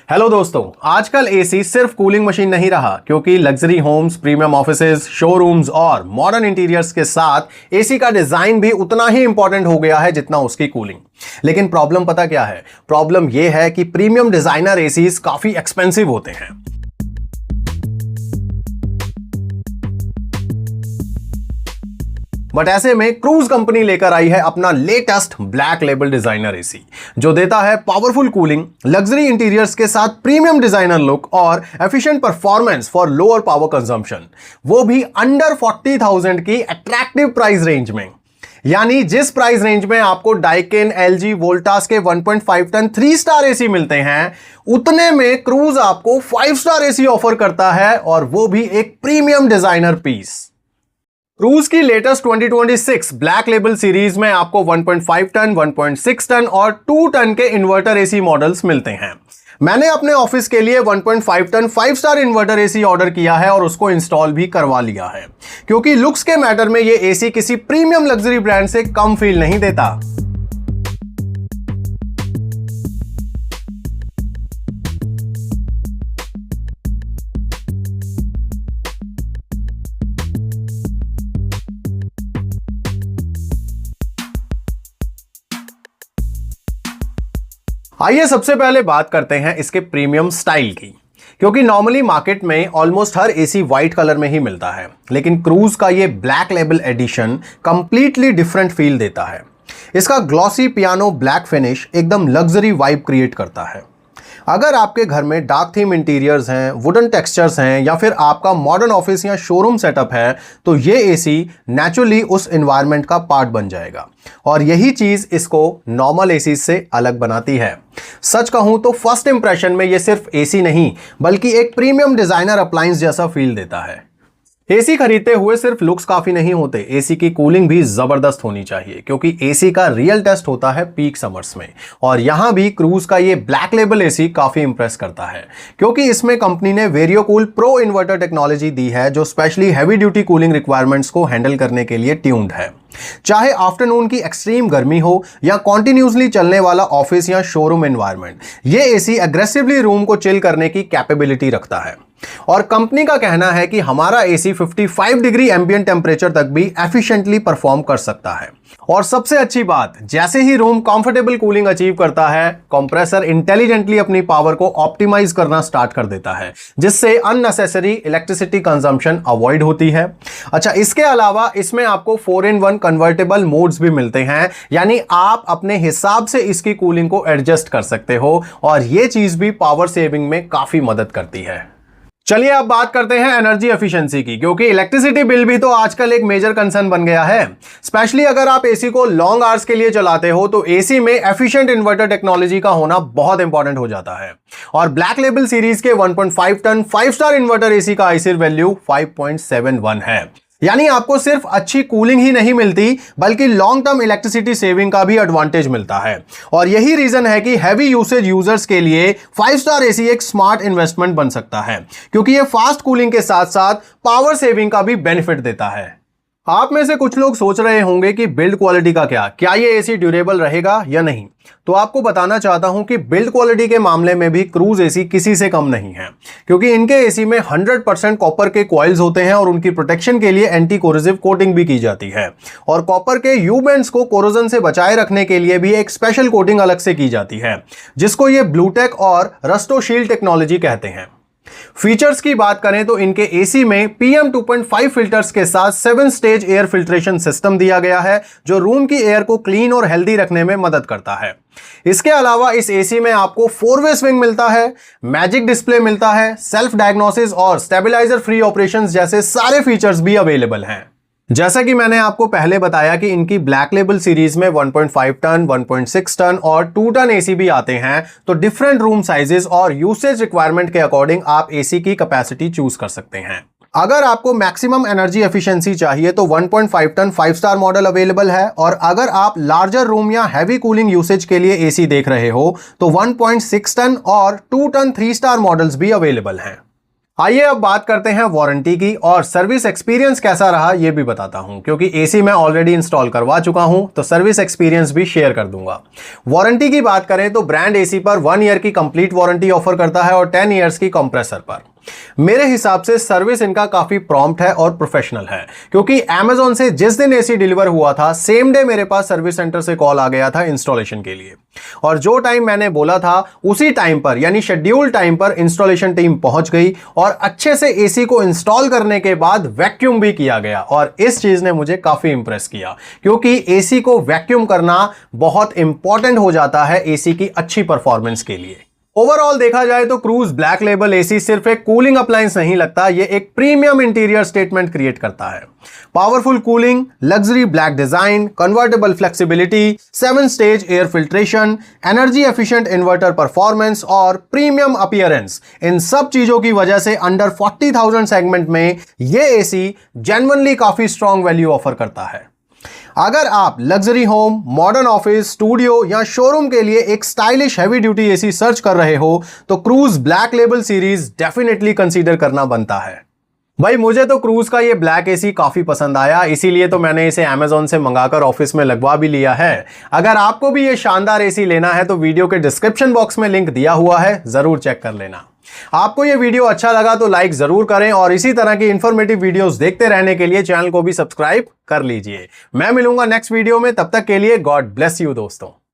Hello दोस्तों, आजकल AC सिर्फ कूलिंग मशीन नहीं रहा, क्योंकि luxury homes, premium offices, showrooms और मॉडर्न इंटीरियर्स के साथ एसी का डिजाइन भी उतना ही इंपॉर्टेंट हो गया है जितना उसकी कूलिंग। लेकिन प्रॉब्लम पता क्या है? प्रॉब्लम यह है कि प्रीमियम डिजाइनर एसीज काफी एक्सपेंसिव होते हैं। बट ऐसे में क्रूज कंपनी लेकर आई है अपना latest black label designer AC, जो देता है पावरफुल कूलिंग, लग्जरी इंटीरियर्स के साथ प्रीमियम डिजाइनर लुक और efficient performance for lower power consumption, वो भी अंडर 40,000 की अट्रैक्टिव प्राइस रेंज में। यानी जिस प्राइस रेंज में आपको डाइकिन, एलजी, वोल्टास के 1.5 टन 3 स्टार एसी मिलते हैं, उतने में क्रूज आपको 5 स्टार एसी ऑफर करता है, और वो भी एक प्रीमियम डिजाइनर पीस। क्रूज की लेटेस्ट 2026 ब्लैक लेबल सीरीज में आपको 1.5 टन, 1.6 टन और 2 टन के इन्वर्टर एसी मॉडल्स मिलते हैं। मैंने अपने ऑफिस के लिए 1.5 ton 5 star inverter AC order किया है और उसको इंस्टॉल भी करवा लिया है, क्योंकि लुक्स के मैटर में ये एसी किसी प्रीमियम लग्जरी ब्रांड से कम फील नहीं देता। आइए सबसे पहले बात करते हैं इसके प्रीमियम स्टाइल की, क्योंकि नॉर्मली मार्केट में ऑलमोस्ट हर एसी व्हाइट कलर में ही मिलता है, लेकिन क्रूज का ये black label edition completely different feel देता है। इसका ग्लॉसी पियानो ब्लैक फिनिश एकदम लग्जरी वाइब क्रिएट करता है। अगर आपके घर में डार्क थीम इंटीरियर्स हैं, वुडन टेक्सचर्स हैं, या फिर आपका मॉडर्न ऑफिस या शोरूम सेटअप है, तो ये एसी नेचुरली उस एनवायरनमेंट का पार्ट बन जाएगा, और यही चीज इसको नॉर्मल एसी से अलग बनाती है। सच कहूं तो फर्स्ट इंप्रेशन में ये सिर्फ एसी नहीं, बल्कि एक प्रीमियम डिजाइनर अप्लायंस जैसा फील देता है। एसी खरीदते हुए सिर्फ लुक्स काफी नहीं होते, एसी की कूलिंग भी जबरदस्त होनी चाहिए, क्योंकि एसी का रियल टेस्ट होता है पीक समर्स में। और यहां भी क्रूज का ये ब्लैक लेबल एसी काफी इंप्रेस करता है, क्योंकि इसमें कंपनी ने वेरियोकूल प्रो इन्वर्टर टेक्नोलॉजी दी है, जो specially heavy duty cooling requirements को हैंडल करने के लिए ट्यून्ड है। चाहे आफ्टरनून की एक्सट्रीम गर्मी हो या कॉन्टिन्यूसली चलने वाला ऑफिस या शोरूम एनवायरनमेंट, ये एसी एग्रेसिवली रूम को चिल करने की कैपेबिलिटी रखता है। और कंपनी का कहना है कि हमारा एसी 55 डिग्री एम्बिएंट टेम्परेचर तक भी एफिशिएंटली परफॉर्म कर सकता है। और सबसे अच्छी बात, जैसे ही रूम कंफर्टेबल कूलिंग अचीव करता है, कंप्रेसर इंटेलिजेंटली अपनी पावर को ऑप्टिमाइज करना स्टार्ट कर देता है, जिससे अननेसेसरी इलेक्ट्रिसिटी कंजम्पशन अवॉइड होती है। अच्छा, इसके अलावा इसमें आपको 4-in-1 कन्वर्टेबल मोड्स भी मिलते हैं, यानी आप अपने हिसाब से इसकी कूलिंग को एडजस्ट कर सकते हो, और यह चीज भी पावर सेविंग में काफी मदद करती है। चलिए अब बात करते हैं एनर्जी एफिशिएंसी की, क्योंकि इलेक्ट्रिसिटी बिल भी तो आजकल एक मेजर कंसर्न बन गया है। स्पेशली अगर आप एसी को लॉन्ग आवर्स के लिए चलाते हो, तो एसी में एफिशिएंट इन्वर्टर टेक्नोलॉजी का होना बहुत इंपॉर्टेंट हो जाता है। और ब्लैक लेबल सीरीज के 1.5 टन 5 स्टार इन्वर्टर एसी का आईसीआर वैल्यू 5.71 है। यानी आपको सिर्फ अच्छी कूलिंग ही नहीं मिलती, बल्कि लॉन्ग टर्म इलेक्ट्रिसिटी सेविंग का भी एडवांटेज मिलता है। और यही रीजन है कि हैवी यूसेज यूजर्स के लिए 5 स्टार एसी एक स्मार्ट इन्वेस्टमेंट बन सकता है, क्योंकि ये फास्ट कूलिंग के साथ साथ पावर सेविंग का भी बेनिफिट देता है। आप में से कुछ लोग सोच रहे होंगे कि बिल्ड क्वालिटी का क्या ये एसी ड्यूरेबल रहेगा या नहीं। तो आपको बताना चाहता हूं कि बिल्ड क्वालिटी के मामले में भी क्रूज एसी किसी से कम नहीं है, क्योंकि इनके एसी में 100% कॉपर के कॉइल्स होते हैं, और उनकी प्रोटेक्शन के लिए एंटी कोरोसिव कोटिंग भी की जाती है। और कॉपर के यू बेंड्स को कोरोजन से बचाए रखने के लिए भी एक स्पेशल कोटिंग अलग से की जाती है, जिसको ये ब्लूटेक और रस्टोशील्ड टेक्नोलॉजी कहते हैं। फीचर्स की बात करें तो इनके एसी में PM 2.5 फिल्टर्स के साथ 7 स्टेज एयर फिल्ट्रेशन सिस्टम दिया गया है, जो रूम की एयर को क्लीन और हेल्दी रखने में मदद करता है। इसके अलावा इस एसी में आपको 4-वे स्विंग मिलता है, मैजिक डिस्प्ले मिलता है, सेल्फ डायग्नोसिस और स्टेबलाइजर फ्री ऑपरेशंस जैसे सारे फीचर्स भी अवेलेबल हैं। जैसा कि मैंने आपको पहले बताया कि इनकी ब्लैक लेबल सीरीज में 1.5 टन, 1.6 टन और 2 टन एसी भी आते हैं, तो डिफरेंट रूम साइजेस और यूसेज रिक्वायरमेंट के अकॉर्डिंग आप एसी की कैपेसिटी चूज कर सकते हैं। अगर आपको मैक्सिमम एनर्जी एफिशिएंसी चाहिए तो 1.5 टन 5 स्टार मॉडल अवेलेबल है, और अगर आप लार्जर रूम या हैवी कूलिंग यूसेज के लिए एसी देख रहे हो, तो 1.6 टन और 2 टन 3 स्टार मॉडल्स भी अवेलेबल हैं। आइए अब बात करते हैं वारंटी की, और सर्विस एक्सपीरियंस कैसा रहा ये भी बताता हूं, क्योंकि एसी मैं ऑलरेडी इंस्टॉल करवा चुका हूं तो सर्विस एक्सपीरियंस भी शेयर कर दूंगा। वारंटी की बात करें तो ब्रांड एसी पर 1 ईयर की कंप्लीट वारंटी ऑफर करता है और 10 ईयर्स की कंप्रेसर पर। मेरे हिसाब से सर्विस इनका काफी प्रॉम्प्ट है और प्रोफेशनल है, क्योंकि Amazon से जिस दिन एसी डिलीवर हुआ था सेम डे मेरे पास सर्विस सेंटर से कॉल आ गया था इंस्टॉलेशन के लिए, और जो टाइम मैंने बोला था उसी टाइम पर यानी शेड्यूल टाइम पर इंस्टॉलेशन टीम पहुंच गई और अच्छे से एसी को इंस्टॉल करने के बाद वैक्यूम भी किया गया। और इस चीज ने मुझे काफी इंप्रेस किया, क्योंकि एसी को वैक्यूम करना बहुत इंपॉर्टेंट हो जाता है एसी की अच्छी परफॉर्मेंस के लिए। ओवरऑल देखा जाए तो क्रूज ब्लैक लेबल एसी सिर्फ एक कूलिंग अप्लायंस नहीं लगता, ये एक प्रीमियम इंटीरियर स्टेटमेंट क्रिएट करता है। Powerful cooling, luxury black design, convertible flexibility, 7 stage air filtration, energy efficient inverter performance और प्रीमियम अपीयरेंस, इन सब चीजों की वजह से अंडर 40,000 सेगमेंट में ये एसी जेन्युइनली काफी स्ट्रॉन्ग वैल्यू ऑफर करता है। अगर आप luxury home, modern office, studio या शोरूम के लिए एक stylish heavy duty AC search कर रहे हो तो cruise black label series definitely consider करना बनता है। भाई मुझे तो क्रूज का ये ब्लैक एसी काफी पसंद आया, इसीलिए तो मैंने इसे Amazon से मंगाकर ऑफिस में लगवा भी लिया है। अगर आपको भी ये शानदार एसी लेना है तो वीडियो के डिस्क्रिप्शन बॉक्स में लिंक दिया हुआ है, जरूर चेक कर लेना। आपको ये वीडियो अच्छा लगा तो लाइक जरूर करें और इसी तरह की इंफॉर्मेटिव वीडियोस देखते रहने के लिए चैनल को भी सब्सक्राइब कर लीजिए। मैं मिलूंगा नेक्स्ट वीडियो में, तब तक के लिए गॉड ब्लेस यू दोस्तों।